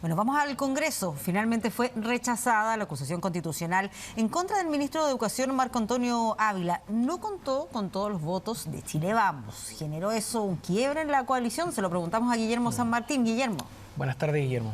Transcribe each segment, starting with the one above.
Bueno, vamos al Congreso. Finalmente fue rechazada la acusación constitucional en contra del ministro de Educación, Marco Antonio Ávila. No contó con todos los votos de Chile Vamos. ¿Generó eso un quiebre en la coalición? Se lo preguntamos a Guillermo San Martín. Guillermo. Buenas tardes, Guillermo.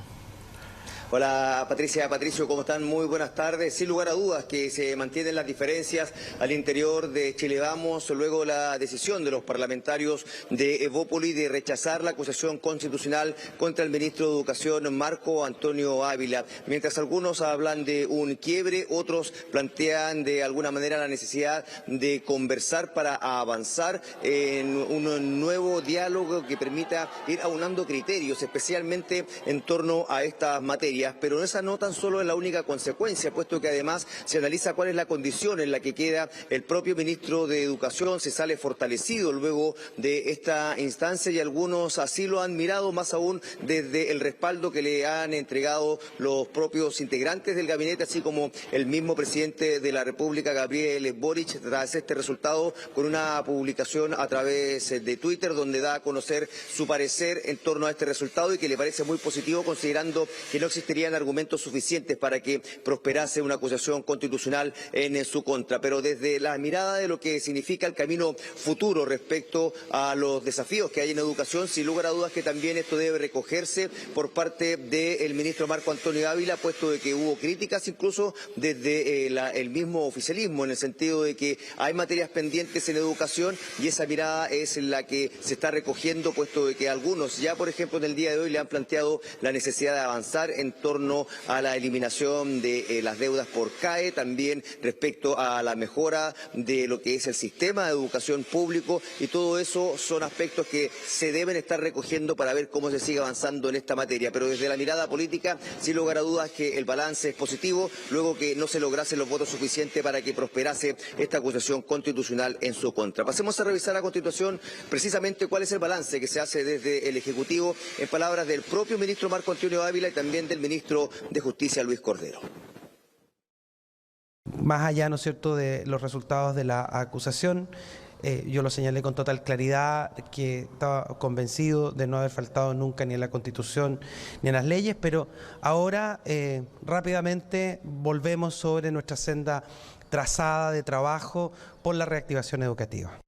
Hola Patricia, Patricio, ¿cómo están? Muy buenas tardes. Sin lugar a dudas que se mantienen las diferencias al interior de Chile Vamos, luego la decisión de los parlamentarios de Evópoli de rechazar la acusación constitucional contra el ministro de Educación, Marco Antonio Ávila. Mientras algunos hablan de un quiebre, otros plantean de alguna manera la necesidad de conversar para avanzar en un nuevo diálogo que permita ir aunando criterios, especialmente en torno a estas materias. Pero esa no tan solo es la única consecuencia, puesto que además se analiza cuál es la condición en la que queda el propio ministro de Educación, se sale fortalecido luego de esta instancia y algunos así lo han mirado, más aún desde el respaldo que le han entregado los propios integrantes del gabinete, así como el mismo presidente de la República, Gabriel Boric, tras este resultado, con una publicación a través de Twitter donde da a conocer su parecer en torno a este resultado y que le parece muy positivo, considerando que no existirían argumentos suficientes para que prosperase una acusación constitucional en su contra. Pero desde la mirada de lo que significa el camino futuro respecto a los desafíos que hay en educación, sin lugar a dudas que también esto debe recogerse por parte del ministro Marco Antonio Ávila, puesto de que hubo críticas incluso desde el mismo oficialismo, en el sentido de que hay materias pendientes en educación y esa mirada es la que se está recogiendo, puesto de que algunos ya, por ejemplo, en el día de hoy le han planteado la necesidad de avanzar en torno a la eliminación de las deudas por CAE, también respecto a la mejora de lo que es el sistema de educación público, y todo eso son aspectos que se deben estar recogiendo para ver cómo se sigue avanzando en esta materia. Pero desde la mirada política, sin lugar a dudas que el balance es positivo, luego que no se lograsen los votos suficientes para que prosperase esta acusación constitucional en su contra. Pasemos a revisar a continuación precisamente cuál es el balance que se hace desde el Ejecutivo, en palabras del propio ministro Marco Antonio Ávila y también del ministro de Justicia, Luis Cordero. Más allá, ¿no es cierto?, de los resultados de la acusación, yo lo señalé con total claridad que estaba convencido de no haber faltado nunca ni en la Constitución ni en las leyes, pero ahora rápidamente volvemos sobre nuestra senda trazada de trabajo por la reactivación educativa.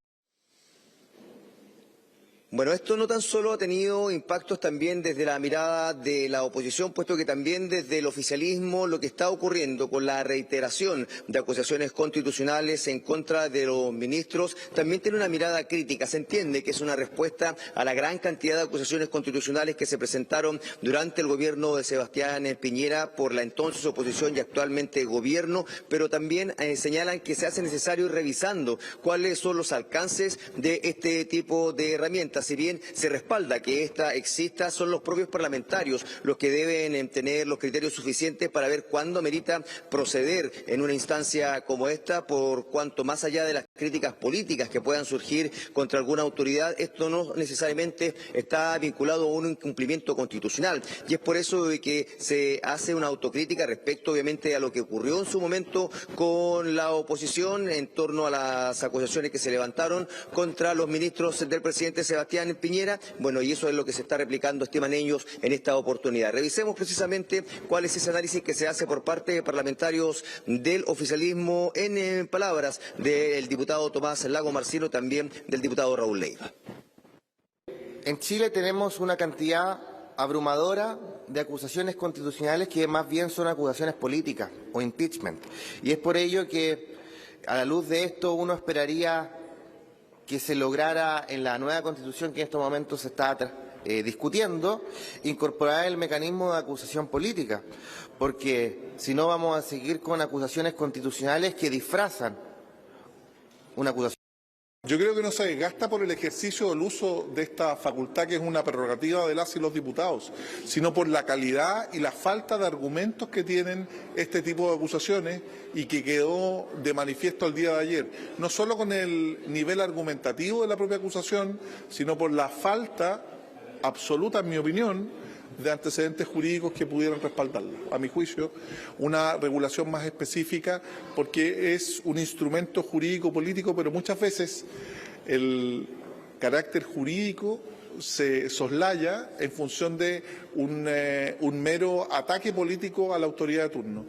Bueno, esto no tan solo ha tenido impactos también desde la mirada de la oposición, puesto que también desde el oficialismo lo que está ocurriendo con la reiteración de acusaciones constitucionales en contra de los ministros también tiene una mirada crítica. Se entiende que es una respuesta a la gran cantidad de acusaciones constitucionales que se presentaron durante el gobierno de Sebastián Piñera por la entonces oposición y actualmente gobierno, pero también señalan que se hace necesario ir revisando cuáles son los alcances de este tipo de herramientas. Si bien se respalda que esta exista, son los propios parlamentarios los que deben tener los criterios suficientes para ver cuándo merita proceder en una instancia como esta, por cuanto más allá de las críticas políticas que puedan surgir contra alguna autoridad, esto no necesariamente está vinculado a un incumplimiento constitucional. Y es por eso de que se hace una autocrítica respecto, obviamente, a lo que ocurrió en su momento con la oposición en torno a las acusaciones que se levantaron contra los ministros del presidente Sebastián Piñera. Bueno, y eso es lo que se está replicando, estiman ellos, en esta oportunidad. Revisemos precisamente cuál es ese análisis que se hace por parte de parlamentarios del oficialismo, en palabras del diputado Tomás Lago Marcino, también del diputado Raúl Leiva. En Chile tenemos una cantidad abrumadora de acusaciones constitucionales que más bien son acusaciones políticas o impeachment. Y es por ello que, a la luz de esto, uno esperaría que se lograra en la nueva Constitución que en estos momentos se está discutiendo, incorporar el mecanismo de acusación política, porque si no vamos a seguir con acusaciones constitucionales que disfrazan una acusación. Yo creo que no se desgasta por el ejercicio del uso de esta facultad, que es una prerrogativa de las y los diputados, sino por la calidad y la falta de argumentos que tienen este tipo de acusaciones y que quedó de manifiesto el día de ayer, no solo con el nivel argumentativo de la propia acusación, sino por la falta absoluta, en mi opinión, de antecedentes jurídicos que pudieran respaldarlo. A mi juicio, una regulación más específica, porque es un instrumento jurídico político, pero muchas veces el carácter jurídico se soslaya en función de un mero ataque político a la autoridad de turno.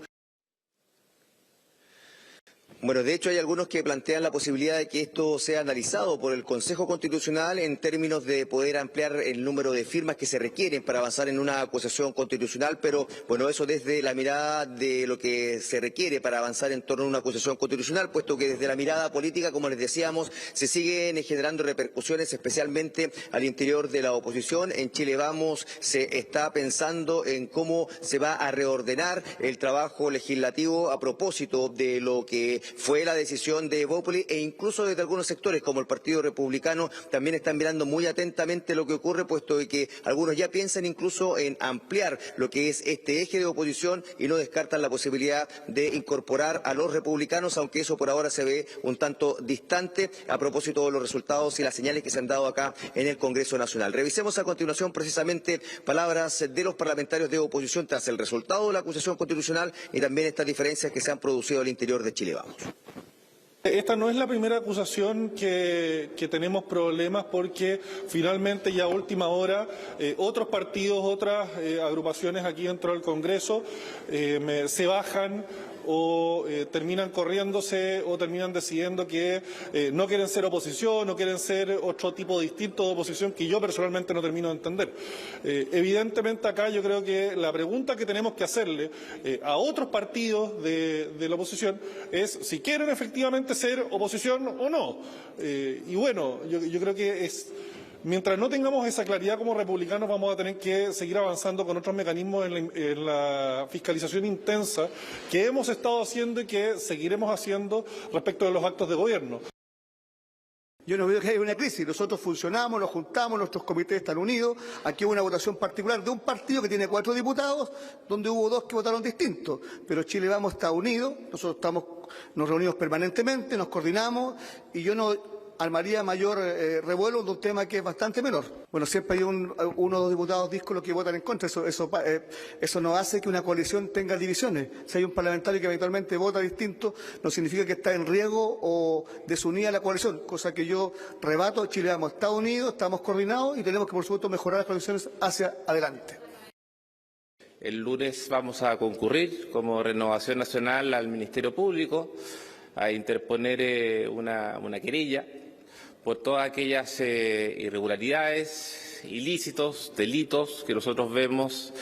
Bueno, de hecho hay algunos que plantean la posibilidad de que esto sea analizado por el Consejo Constitucional en términos de poder ampliar el número de firmas que se requieren para avanzar en una acusación constitucional, pero bueno, eso desde la mirada de lo que se requiere para avanzar en torno a una acusación constitucional, puesto que desde la mirada política, como les decíamos, se siguen generando repercusiones, especialmente al interior de la oposición. En Chile Vamos se está pensando en cómo se va a reordenar el trabajo legislativo a propósito de lo que fue la decisión de Evópolis, e incluso desde algunos sectores como el Partido Republicano también están mirando muy atentamente lo que ocurre, puesto de que algunos ya piensan incluso en ampliar lo que es este eje de oposición y no descartan la posibilidad de incorporar a los republicanos, aunque eso por ahora se ve un tanto distante a propósito de los resultados y las señales que se han dado acá en el Congreso Nacional. Revisemos a continuación precisamente palabras de los parlamentarios de oposición tras el resultado de la acusación constitucional y también estas diferencias que se han producido al interior de Chile Vamos. Esta no es la primera acusación que tenemos problemas, porque finalmente ya a última hora otros partidos, otras agrupaciones aquí dentro del Congreso se bajan o terminan corriéndose o terminan decidiendo que no quieren ser oposición, no quieren ser otro tipo distinto de oposición que yo personalmente no termino de entender. Evidentemente acá yo creo que la pregunta que tenemos que hacerle a otros partidos de la oposición es si quieren efectivamente ser oposición o no. Y bueno, yo creo que mientras no tengamos esa claridad como republicanos, vamos a tener que seguir avanzando con otros mecanismos en la fiscalización intensa que hemos estado haciendo y que seguiremos haciendo respecto de los actos de gobierno. Yo no veo que haya una crisis. Nosotros funcionamos, nos juntamos, nuestros comités están unidos. Aquí hubo una votación particular de un partido que tiene 4 diputados, donde hubo 2 que votaron distintos. Pero Chile Vamos está unido, nosotros nos reunimos permanentemente, nos coordinamos, y yo no armaría mayor revuelo de un tema que es bastante menor. Bueno, siempre hay uno o dos diputados díscolos que votan en contra. Eso no hace que una coalición tenga divisiones. Si hay un parlamentario que habitualmente vota distinto, no significa que está en riesgo o desunida la coalición, cosa que yo rebato. Chile Vamos está unido, estamos coordinados y tenemos que, por supuesto, mejorar las condiciones hacia adelante. El lunes vamos a concurrir como Renovación Nacional al Ministerio Público a interponer una querella por todas aquellas irregularidades, ilícitos, delitos que nosotros vemos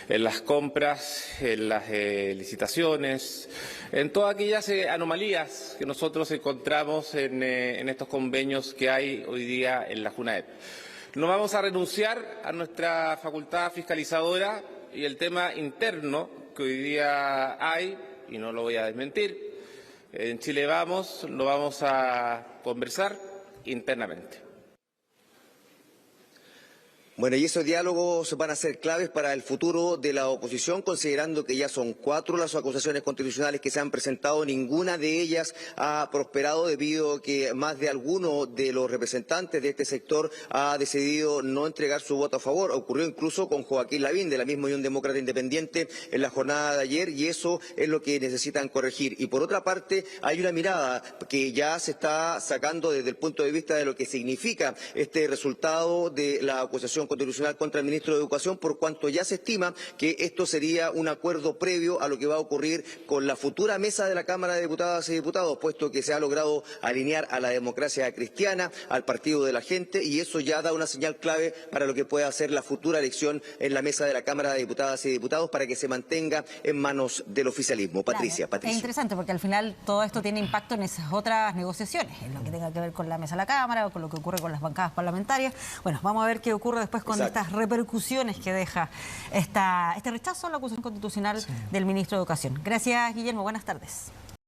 en las compras, en las licitaciones, en todas aquellas anomalías que nosotros encontramos en estos convenios que hay hoy día en la JUNAEP. No vamos a renunciar a nuestra facultad fiscalizadora y el tema interno que hoy día hay, y no lo voy a desmentir, en Chile Vamos lo vamos a conversar internamente. Bueno, y esos diálogos van a ser claves para el futuro de la oposición, considerando que ya son 4 las acusaciones constitucionales que se han presentado. Ninguna de ellas ha prosperado debido a que más de alguno de los representantes de este sector ha decidido no entregar su voto a favor. Ocurrió incluso con Joaquín Lavín, de la misma Unión Demócrata Independiente, en la jornada de ayer, y eso es lo que necesitan corregir. Y por otra parte, hay una mirada que ya se está sacando desde el punto de vista de lo que significa este resultado de la acusación constitucional contra el ministro de Educación, por cuanto ya se estima que esto sería un acuerdo previo a lo que va a ocurrir con la futura mesa de la Cámara de Diputadas y Diputados, puesto que se ha logrado alinear a la democracia cristiana, al partido de la gente, y eso ya da una señal clave para lo que pueda ser la futura elección en la mesa de la Cámara de Diputadas y Diputados, para que se mantenga en manos del oficialismo. Patricia. Es interesante porque al final todo esto tiene impacto en esas otras negociaciones, en lo que tenga que ver con la mesa de la Cámara o con lo que ocurre con las bancadas parlamentarias. Bueno, vamos a ver qué ocurre después con estas repercusiones que deja este rechazo a la acusación constitucional del ministro de Educación. Gracias, Guillermo. Buenas tardes.